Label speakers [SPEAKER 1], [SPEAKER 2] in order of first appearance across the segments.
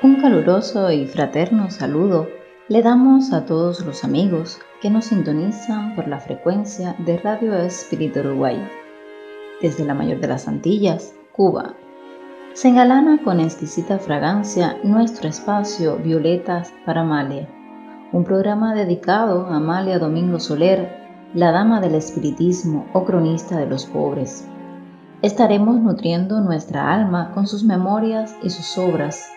[SPEAKER 1] Un caluroso y fraterno saludo le damos a todos los amigos que nos sintonizan por la frecuencia de Radio Espíritu Uruguay. Desde la mayor de las Antillas, Cuba, se engalana con exquisita fragancia nuestro espacio Violetas para Amalia, un programa dedicado a Amalia Domingo Soler, la dama del espiritismo o cronista de los pobres. Estaremos nutriendo nuestra alma con sus memorias y sus obras,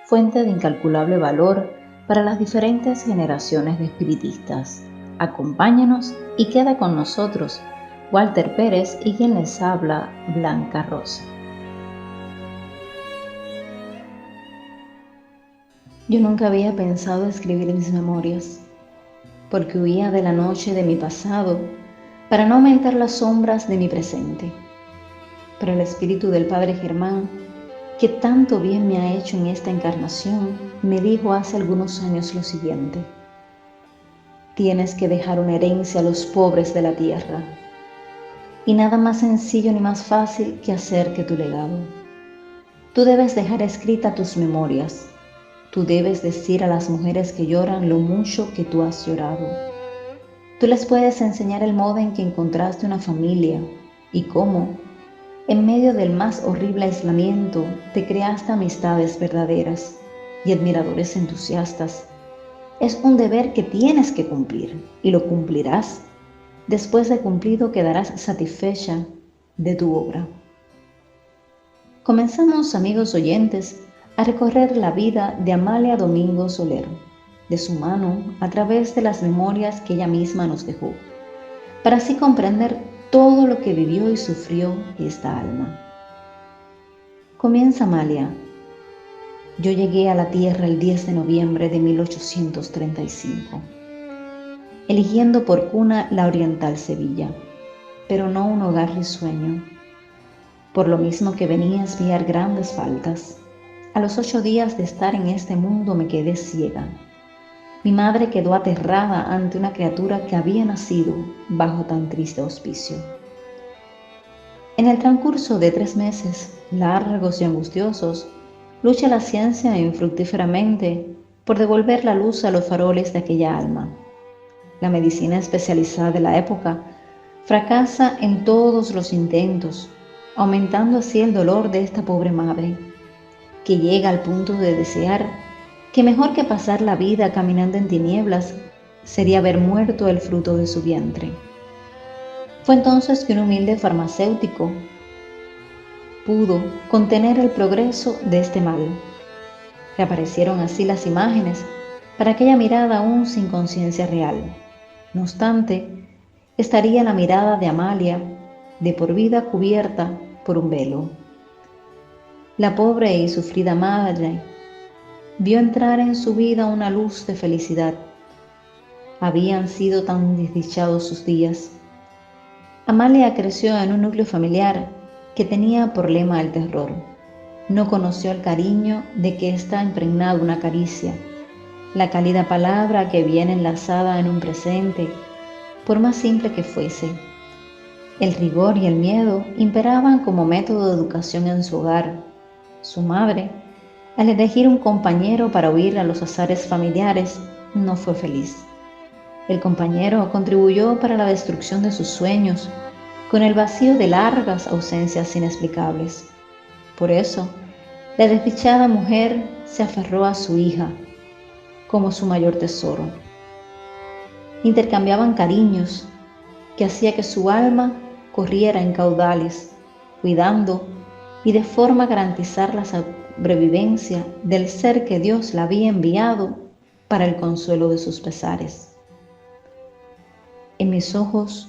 [SPEAKER 1] fuente de incalculable valor para las diferentes generaciones de espiritistas. Acompáñanos y queda con nosotros Walter Pérez y quien les habla, Blanca Rosa. Yo nunca había pensado escribir mis memorias, porque huía de la noche de mi pasado para no aumentar las sombras de mi presente. Pero el espíritu del Padre Germán, que tanto bien me ha hecho en esta encarnación, me dijo hace algunos años lo siguiente: tienes que dejar una herencia a los pobres de la tierra, y nada más sencillo ni más fácil que hacer que tu legado. Tú debes dejar escrita tus memorias, tú debes decir a las mujeres que lloran lo mucho que tú has llorado. Tú les puedes enseñar el modo en que encontraste una familia y cómo, en medio del más horrible aislamiento, te creaste amistades verdaderas y admiradores entusiastas. Es un deber que tienes que cumplir y lo cumplirás. Después de cumplido quedarás satisfecha de tu obra. Comenzamos, amigos oyentes, a recorrer la vida de Amalia Domingo Soler, de su mano a través de las memorias que ella misma nos dejó, para así comprender todo lo que vivió y sufrió esta alma. Comienza Amalia. Yo llegué a la tierra el 10 de noviembre de 1835, eligiendo por cuna la oriental Sevilla, pero no un hogar risueño, por lo mismo que venía a espiar grandes faltas. A los 8 días de estar en este mundo me quedé ciega. Mi madre quedó aterrada ante una criatura que había nacido bajo tan triste auspicio. En el transcurso de 3 meses, largos y angustiosos, lucha la ciencia infructíferamente por devolver la luz a los faroles de aquella alma. La medicina especializada de la época fracasa en todos los intentos, aumentando así el dolor de esta pobre madre, que llega al punto de desear que mejor que pasar la vida caminando en tinieblas sería ver muerto el fruto de su vientre. Fue entonces que un humilde farmacéutico pudo contener el progreso de este mal. Reaparecieron así las imágenes para aquella mirada aún sin conciencia real. No obstante, estaría la mirada de Amalia, de por vida cubierta por un velo. La pobre y sufrida madre vio entrar en su vida una luz de felicidad. Habían sido tan desdichados sus días. Amalia creció en un núcleo familiar que tenía por lema el terror. No conoció el cariño de que está impregnada una caricia, la cálida palabra que viene enlazada en un presente, por más simple que fuese. El rigor y el miedo imperaban como método de educación en su hogar. Su madre, al elegir un compañero para huir a los azares familiares, no fue feliz. El compañero contribuyó para la destrucción de sus sueños, con el vacío de largas ausencias inexplicables. Por eso, la desdichada mujer se aferró a su hija como su mayor tesoro. Intercambiaban cariños que hacía que su alma corriera en caudales, cuidando y de forma a garantizar la sobrevivencia del ser que Dios la había enviado para el consuelo de sus pesares. En mis ojos,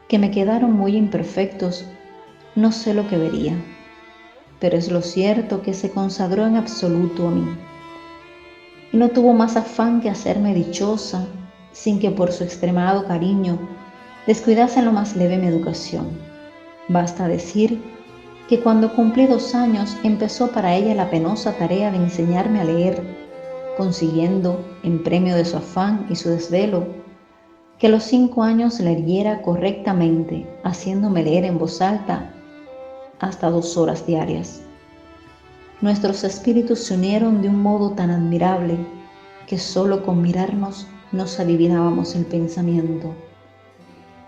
[SPEAKER 1] que me quedaron muy imperfectos, no sé lo que vería, pero es lo cierto que se consagró en absoluto a mí, y no tuvo más afán que hacerme dichosa, sin que por su extremado cariño descuidase en lo más leve mi educación. Basta decir que cuando cumplí 2 años empezó para ella la penosa tarea de enseñarme a leer, consiguiendo, en premio de su afán y su desvelo, que a los 5 años leyera correctamente, haciéndome leer en voz alta hasta 2 horas diarias. Nuestros espíritus se unieron de un modo tan admirable que solo con mirarnos nos adivinábamos el pensamiento.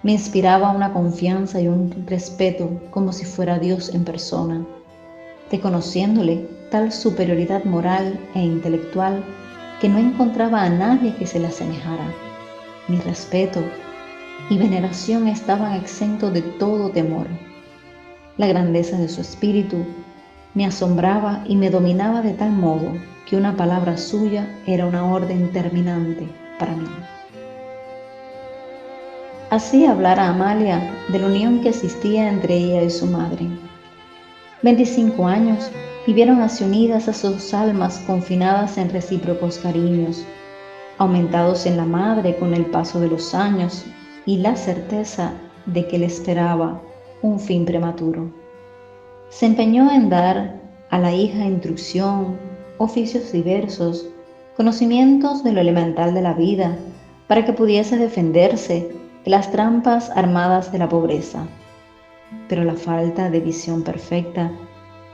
[SPEAKER 1] Me inspiraba una confianza y un respeto como si fuera Dios en persona, reconociéndole tal superioridad moral e intelectual que no encontraba a nadie que se le asemejara. Mi respeto y veneración estaban exentos de todo temor. La grandeza de su espíritu me asombraba y me dominaba de tal modo que una palabra suya era una orden terminante para mí. Hacía hablar a Amalia de la unión que existía entre ella y su madre. 25 años vivieron así unidas a sus almas confinadas en recíprocos cariños, aumentados en la madre con el paso de los años y la certeza de que le esperaba un fin prematuro. Se empeñó en dar a la hija instrucción, oficios diversos, conocimientos de lo elemental de la vida, para que pudiese defenderse de las trampas armadas de la pobreza. Pero la falta de visión perfecta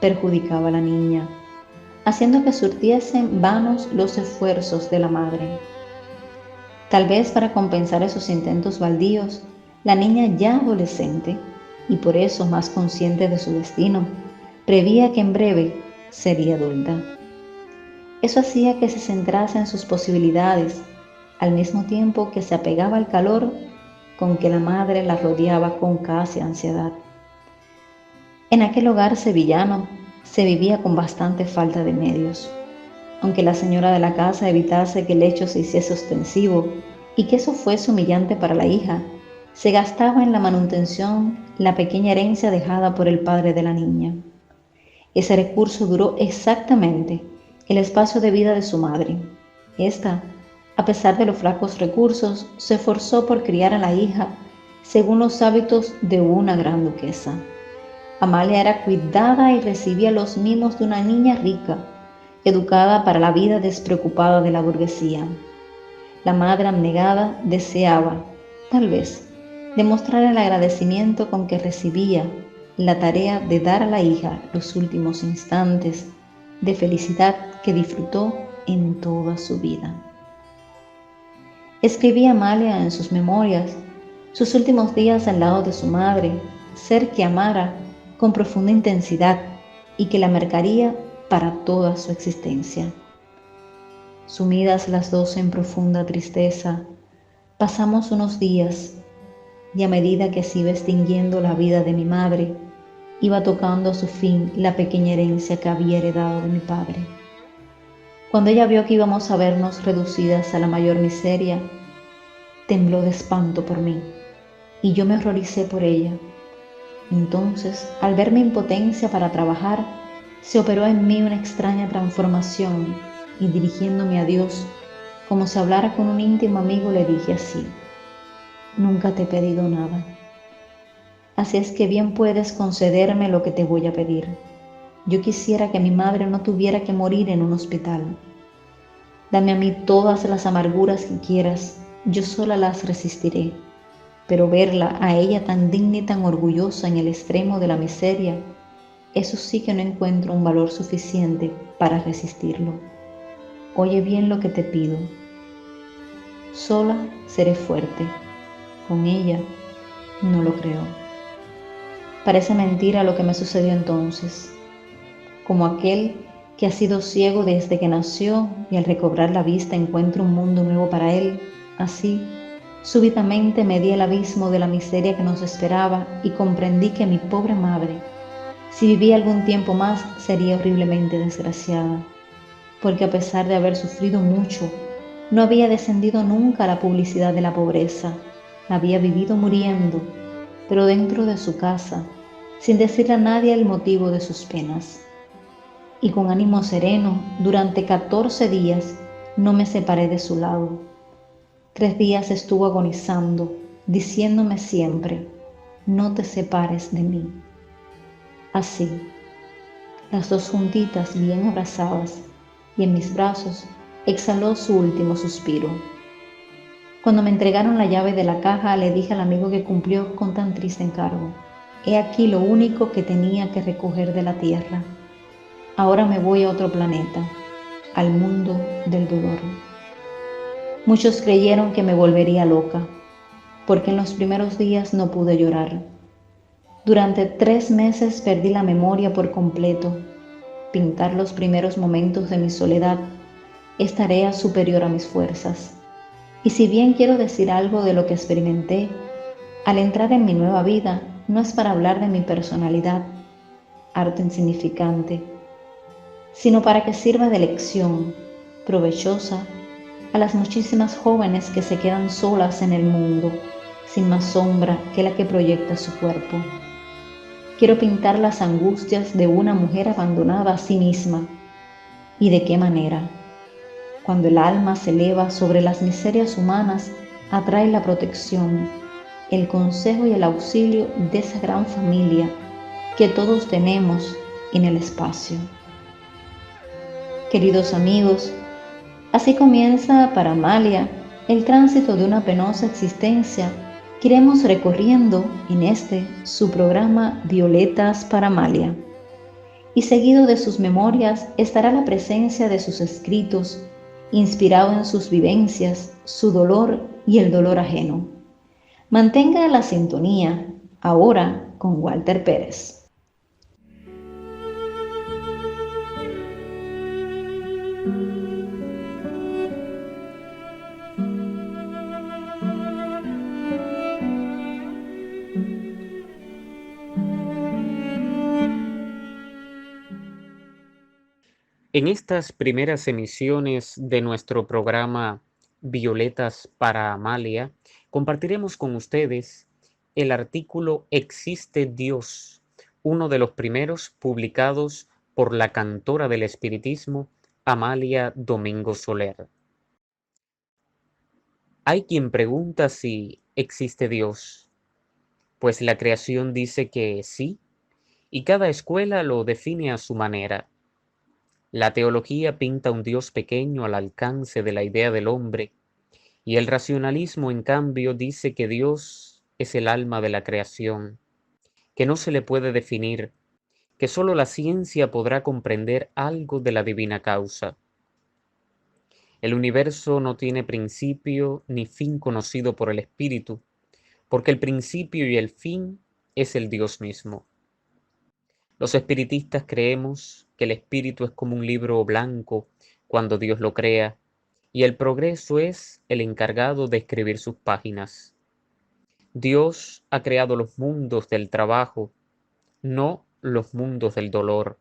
[SPEAKER 1] perjudicaba a la niña, haciendo que surtiesen vanos los esfuerzos de la madre. Tal vez para compensar esos intentos baldíos, la niña ya adolescente, y por eso más consciente de su destino, prevía que en breve sería adulta. Eso hacía que se centrase en sus posibilidades, al mismo tiempo que se apegaba al calor con que la madre la rodeaba con casi ansiedad. En aquel hogar sevillano se vivía con bastante falta de medios. Aunque la señora de la casa evitase que el hecho se hiciese ostensivo y que eso fuese humillante para la hija, se gastaba en la manutención la pequeña herencia dejada por el padre de la niña. Ese recurso duró exactamente el espacio de vida de su madre. Esta, a pesar de los flacos recursos, se esforzó por criar a la hija según los hábitos de una gran duquesa. Amalia era cuidada y recibía los mimos de una niña rica, educada para la vida despreocupada de la burguesía. La madre abnegada deseaba, tal vez, demostrar el agradecimiento con que recibía la tarea de dar a la hija los últimos instantes de felicidad que disfrutó en toda su vida. Escribía Amalia en sus memorias sus últimos días al lado de su madre, ser que amara con profunda intensidad y que la marcaría para toda su existencia. Sumidas las dos en profunda tristeza, pasamos unos días y a medida que se iba extinguiendo la vida de mi madre, iba tocando a su fin la pequeña herencia que había heredado de mi padre. Cuando ella vio que íbamos a vernos reducidas a la mayor miseria, tembló de espanto por mí y yo me horroricé por ella. Entonces, al ver mi impotencia para trabajar, se operó en mí una extraña transformación y dirigiéndome a Dios, como si hablara con un íntimo amigo, le dije así: nunca te he pedido nada. Así es que bien puedes concederme lo que te voy a pedir. Yo quisiera que mi madre no tuviera que morir en un hospital. Dame a mí todas las amarguras que quieras, yo sola las resistiré. Pero verla a ella tan digna y tan orgullosa en el extremo de la miseria, eso sí que no encuentro un valor suficiente para resistirlo. Oye bien lo que te pido. Sola seré fuerte, con ella no lo creo. Parece mentira lo que me sucedió entonces, como aquel que ha sido ciego desde que nació y al recobrar la vista encuentra un mundo nuevo para él. Así, súbitamente me di el abismo de la miseria que nos esperaba y comprendí que mi pobre madre, si vivía algún tiempo más, sería horriblemente desgraciada, porque a pesar de haber sufrido mucho, no había descendido nunca a la publicidad de la pobreza, había vivido muriendo, pero dentro de su casa, sin decirle a nadie el motivo de sus penas. Y con ánimo sereno, durante 14 días no me separé de su lado. 3 días estuvo agonizando, diciéndome siempre: no te separes de mí. Así, las dos juntitas bien abrazadas, y en mis brazos exhaló su último suspiro. Cuando me entregaron la llave de la caja, le dije al amigo que cumplió con tan triste encargo: he aquí lo único que tenía que recoger de la tierra. Ahora me voy a otro planeta, al mundo del dolor. Muchos creyeron que me volvería loca, porque en los primeros días no pude llorar. Durante 3 meses perdí la memoria por completo. Pintar los primeros momentos de mi soledad es tarea superior a mis fuerzas. Y si bien quiero decir algo de lo que experimenté, al entrar en mi nueva vida no es para hablar de mi personalidad, harto insignificante, sino para que sirva de lección provechosa a las muchísimas jóvenes que se quedan solas en el mundo, sin más sombra que la que proyecta su cuerpo. Quiero pintar las angustias de una mujer abandonada a sí misma. ¿Y de qué manera? Cuando el alma se eleva sobre las miserias humanas, atrae la protección, el consejo y el auxilio de esa gran familia que todos tenemos en el espacio. Queridos amigos, así comienza para Amalia el tránsito de una penosa existencia que iremos recorriendo en este, su programa Violetas para Amalia. Y seguido de sus memorias estará la presencia de sus escritos, inspirado en sus vivencias, su dolor y el dolor ajeno. Mantenga la sintonía, ahora con Walter Pérez.
[SPEAKER 2] En estas primeras emisiones de nuestro programa Violetas para Amalia, compartiremos con ustedes el artículo ¿Existe Dios?, uno de los primeros publicados por la cantora del espiritismo Amalia Domingo Soler. Hay quien pregunta si existe Dios, pues la creación dice que sí, y cada escuela lo define a su manera. La teología pinta un Dios pequeño al alcance de la idea del hombre, y el racionalismo, en cambio, dice que Dios es el alma de la creación, que no se le puede definir, que sólo la ciencia podrá comprender algo de la divina causa. El universo no tiene principio ni fin conocido por el espíritu, porque el principio y el fin es el Dios mismo. Los espiritistas creemos que el espíritu es como un libro blanco cuando Dios lo crea, y el progreso es el encargado de escribir sus páginas. Dios ha creado los mundos del trabajo, no los mundos del dolor.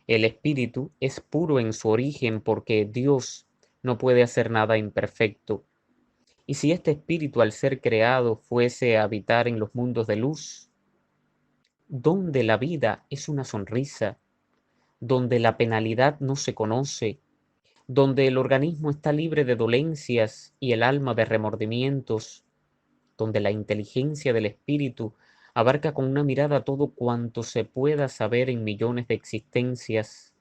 [SPEAKER 2] El espíritu es puro en su origen porque Dios no puede hacer nada imperfecto. Y si este espíritu al ser creado fuese a habitar en los mundos de luz, donde la vida es una sonrisa, donde la penalidad no se conoce, donde el organismo está libre de dolencias y el alma de remordimientos, donde la inteligencia del espíritu abarca con una mirada todo cuanto se pueda saber en millones de existencias.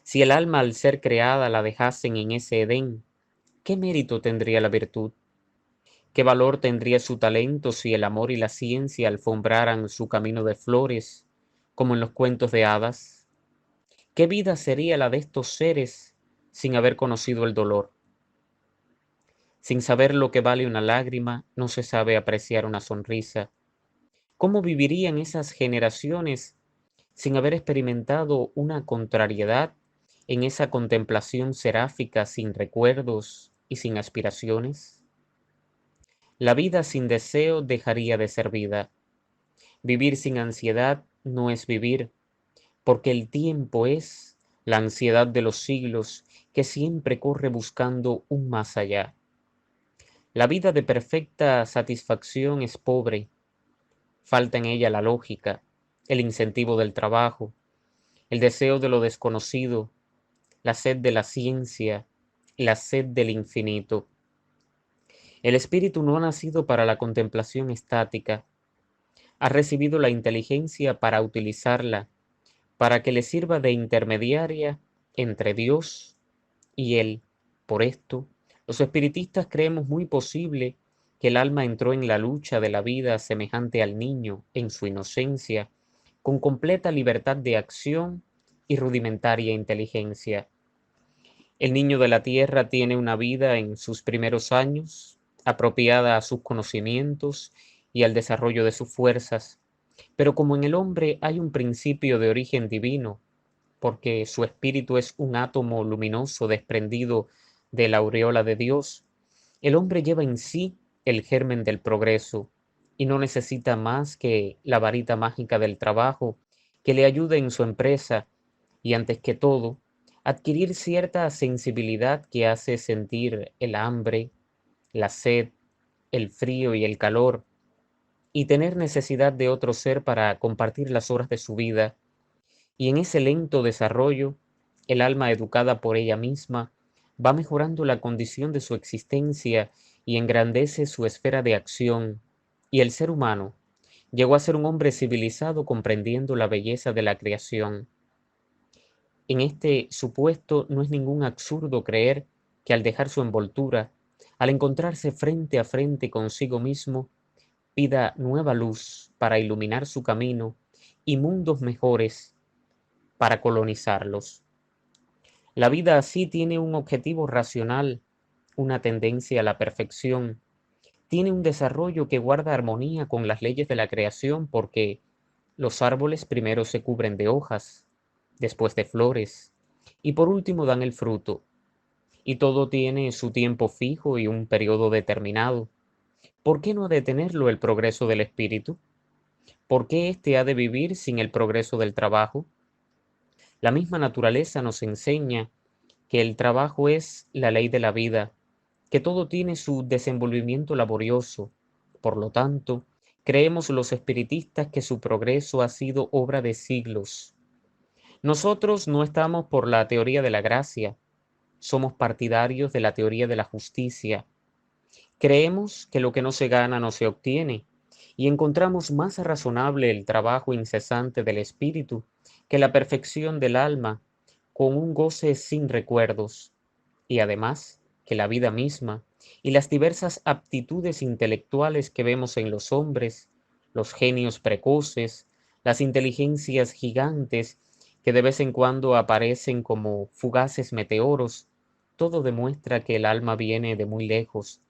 [SPEAKER 2] Si el alma al ser creada la dejasen en ese Edén, ¿qué mérito tendría la virtud? ¿Qué valor tendría su talento si el amor y la ciencia alfombraran su camino de flores, como en los cuentos de hadas? ¿Qué vida sería la de estos seres sin haber conocido el dolor? Sin saber lo que vale una lágrima, no se sabe apreciar una sonrisa. ¿Cómo vivirían esas generaciones sin haber experimentado una contrariedad en esa contemplación seráfica sin recuerdos y sin aspiraciones? La vida sin deseo dejaría de ser vida. Vivir sin ansiedad no es vivir, porque el tiempo es la ansiedad de los siglos que siempre corre buscando un más allá. La vida de perfecta satisfacción es pobre, falta en ella la lógica, el incentivo del trabajo, el deseo de lo desconocido, la sed de la ciencia, la sed del infinito. El espíritu no ha nacido para la contemplación estática, ha recibido la inteligencia para utilizarla, para que le sirva de intermediaria entre Dios y Él. Por esto, los espiritistas creemos muy posible que el alma entró en la lucha de la vida semejante al niño en su inocencia, con completa libertad de acción y rudimentaria inteligencia. El niño de la tierra tiene una vida en sus primeros años, apropiada a sus conocimientos y al desarrollo de sus fuerzas, pero como en el hombre hay un principio de origen divino, porque su espíritu es un átomo luminoso desprendido de la aureola de Dios, el hombre lleva en sí el germen del progreso y no necesita más que la varita mágica del trabajo que le ayude en su empresa y, antes que todo, adquirir cierta sensibilidad que hace sentir el hambre, la sed, el frío y el calor, y tener necesidad de otro ser para compartir las horas de su vida. Y en ese lento desarrollo, el alma educada por ella misma va mejorando la condición de su existencia y engrandece su esfera de acción, y el ser humano llegó a ser un hombre civilizado comprendiendo la belleza de la creación. En este supuesto no es ningún absurdo creer que al dejar su envoltura, al encontrarse frente a frente consigo mismo, pida nueva luz para iluminar su camino y mundos mejores para colonizarlos. La vida así tiene un objetivo racional, una tendencia a la perfección, tiene un desarrollo que guarda armonía con las leyes de la creación, porque los árboles primero se cubren de hojas, después de flores, y por último dan el fruto, y todo tiene su tiempo fijo y un periodo determinado. ¿Por qué no detenerlo el progreso del espíritu? ¿Por qué éste ha de vivir sin el progreso del trabajo? La misma naturaleza nos enseña que el trabajo es la ley de la vida, que todo tiene su desenvolvimiento laborioso. Por lo tanto, creemos los espiritistas que su progreso ha sido obra de siglos. Nosotros no estamos por la teoría de la gracia, somos partidarios de la teoría de la justicia. Creemos que lo que no se gana no se obtiene, y encontramos más razonable el trabajo incesante del espíritu que la perfección del alma, con un goce sin recuerdos, y además que la vida misma y las diversas aptitudes intelectuales que vemos en los hombres, los genios precoces, las inteligencias gigantes que de vez en cuando aparecen como fugaces meteoros, todo demuestra que el alma viene de muy lejos,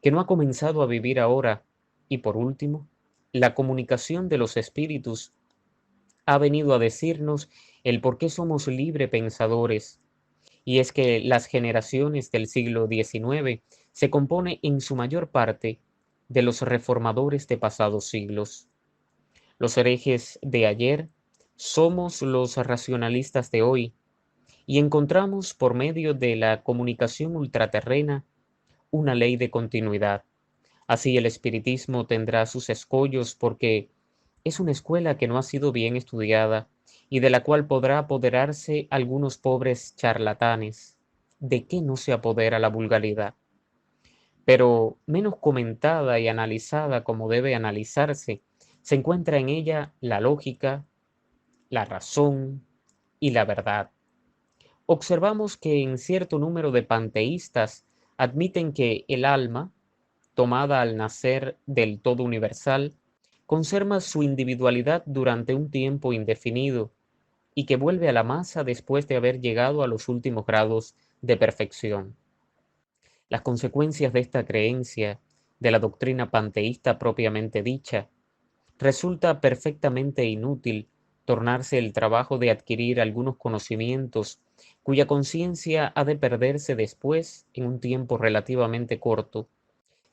[SPEAKER 2] que no ha comenzado a vivir ahora, y por último, la comunicación de los espíritus ha venido a decirnos el por qué somos libre pensadores, y es que las generaciones del siglo XIX se compone en su mayor parte de los reformadores de pasados siglos. Los herejes de ayer somos los racionalistas de hoy, y encontramos por medio de la comunicación ultraterrena una ley de continuidad. Así el espiritismo tendrá sus escollos, porque es una escuela que no ha sido bien estudiada y de la cual podrá apoderarse algunos pobres charlatanes. ¿De qué no se apodera la vulgaridad? Pero menos comentada y analizada como debe analizarse, se encuentra en ella la lógica, la razón y la verdad. Observamos que en cierto número de panteístas admiten que el alma, tomada al nacer del todo universal, conserva su individualidad durante un tiempo indefinido y que vuelve a la masa después de haber llegado a los últimos grados de perfección. Las consecuencias de esta creencia, de la doctrina panteísta propiamente dicha, resulta perfectamente inútil tornarse el trabajo de adquirir algunos conocimientos cuya conciencia ha de perderse después en un tiempo relativamente corto.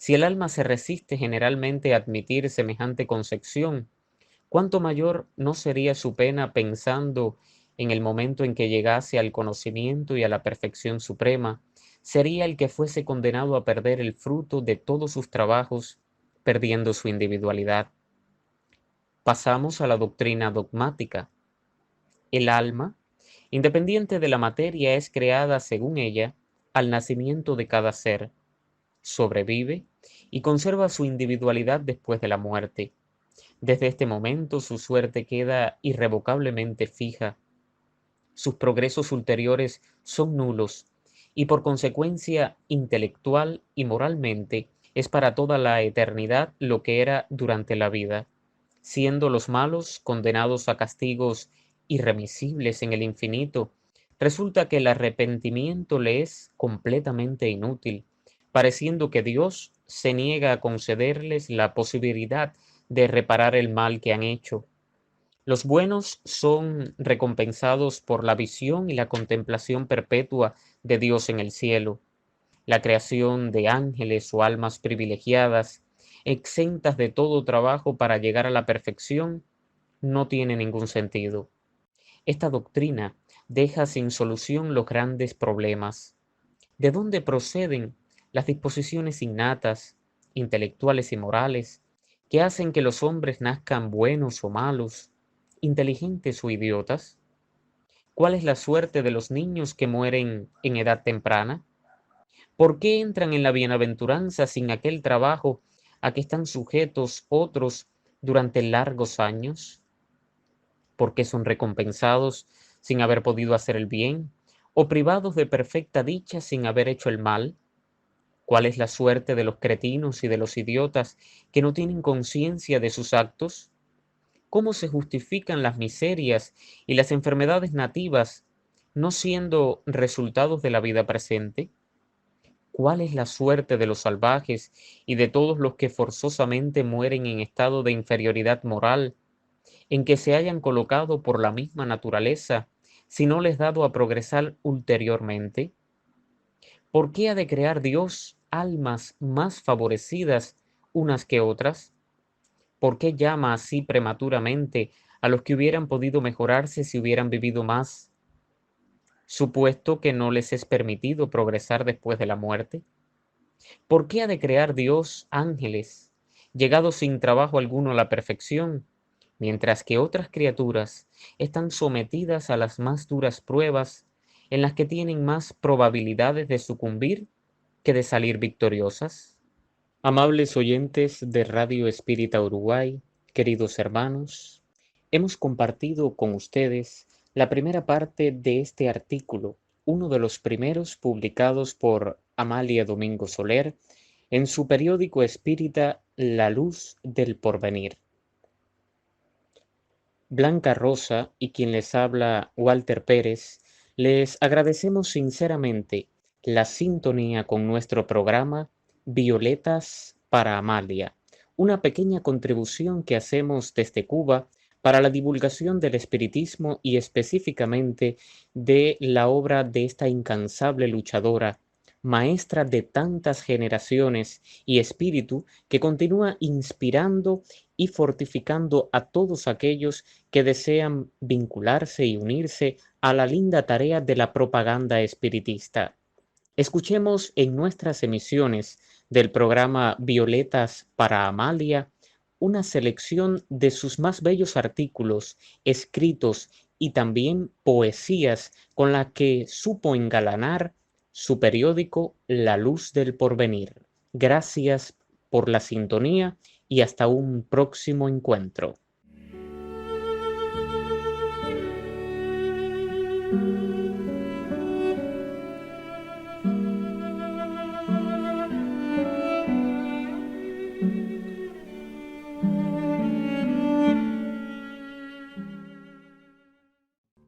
[SPEAKER 2] Si el alma se resiste generalmente a admitir semejante concepción, ¿cuánto mayor no sería su pena pensando en el momento en que llegase al conocimiento y a la perfección suprema? Sería el que fuese condenado a perder el fruto de todos sus trabajos, perdiendo su individualidad. Pasamos a la doctrina dogmática. El alma, independiente de la materia, es creada, según ella, al nacimiento de cada ser, sobrevive y conserva su individualidad después de la muerte. Desde este momento su suerte queda irrevocablemente fija. Sus progresos ulteriores son nulos y por consecuencia intelectual y moralmente es para toda la eternidad lo que era durante la vida, siendo los malos condenados a castigos irremisibles en el infinito, resulta que el arrepentimiento le es completamente inútil, pareciendo que Dios se niega a concederles la posibilidad de reparar el mal que han hecho. Los buenos son recompensados por la visión y la contemplación perpetua de Dios en el cielo, la creación de ángeles o almas privilegiadas, exentas de todo trabajo para llegar a la perfección, no tiene ningún sentido. Esta doctrina deja sin solución los grandes problemas. ¿De dónde proceden las disposiciones innatas, intelectuales y morales, que hacen que los hombres nazcan buenos o malos, inteligentes o idiotas? ¿Cuál es la suerte de los niños que mueren en edad temprana? ¿Por qué entran en la bienaventuranza sin aquel trabajo a que están sujetos otros durante largos años? ¿Por qué son recompensados sin haber podido hacer el bien? ¿O privados de perfecta dicha sin haber hecho el mal? ¿Cuál es la suerte de los cretinos y de los idiotas que no tienen conciencia de sus actos? ¿Cómo se justifican las miserias y las enfermedades nativas no siendo resultados de la vida presente? ¿Cuál es la suerte de los salvajes y de todos los que forzosamente mueren en estado de inferioridad moral, en que se hayan colocado por la misma naturaleza, si no les dado a progresar ulteriormente? ¿Por qué ha de crear Dios almas más favorecidas unas que otras? ¿Por qué llama así prematuramente a los que hubieran podido mejorarse si hubieran vivido más, supuesto que no les es permitido progresar después de la muerte? ¿Por qué ha de crear Dios ángeles, llegados sin trabajo alguno a la perfección, mientras que otras criaturas están sometidas a las más duras pruebas, en las que tienen más probabilidades de sucumbir que de salir victoriosas? Amables oyentes de Radio Espírita Uruguay, queridos hermanos, hemos compartido con ustedes la primera parte de este artículo, uno de los primeros publicados por Amalia Domingo Soler en su periódico espírita La Luz del Porvenir. Blanca Rosa y quien les habla, Walter Pérez, les agradecemos sinceramente la sintonía con nuestro programa Violetas para Amalia, una pequeña contribución que hacemos desde Cuba para la divulgación del espiritismo y específicamente de la obra de esta incansable luchadora, maestra de tantas generaciones y espíritu que continúa inspirando y fortificando a todos aquellos que desean vincularse y unirse a la linda tarea de la propaganda espiritista. Escuchemos en nuestras emisiones del programa Violetas para Amalia una selección de sus más bellos artículos, escritos y también poesías con la que supo engalanar su periódico La Luz del Porvenir. Gracias por la sintonía y hasta un próximo encuentro.